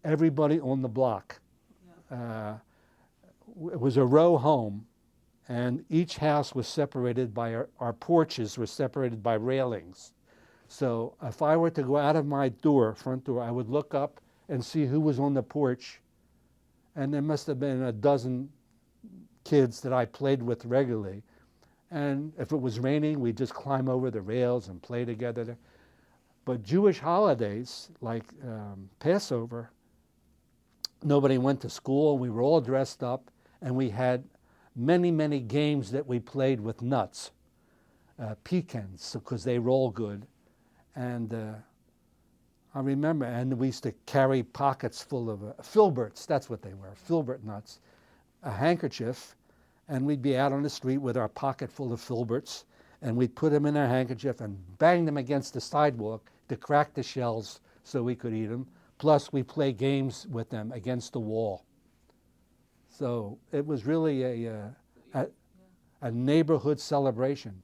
everybody on the block. Yeah. It was a row home, and each house was separated by our porches were separated by railings. So if I were to go out of my door, front door, I would look up and see who was on the porch, and there must have been a dozen kids that I played with regularly. And if it was raining, we'd just climb over the rails and play together. But Jewish holidays, like Passover, nobody went to school. We were all dressed up, and we had many, many games that we played with nuts, pecans, because they roll good. And I remember, and we used to carry pockets full of filberts, that's what they were, filbert nuts, a handkerchief, and we'd be out on the street with our pocket full of filberts, and we'd put them in our handkerchief and bang them against the sidewalk to crack the shells so we could eat them. Plus, we play games with them against the wall. So it was really a neighborhood celebration.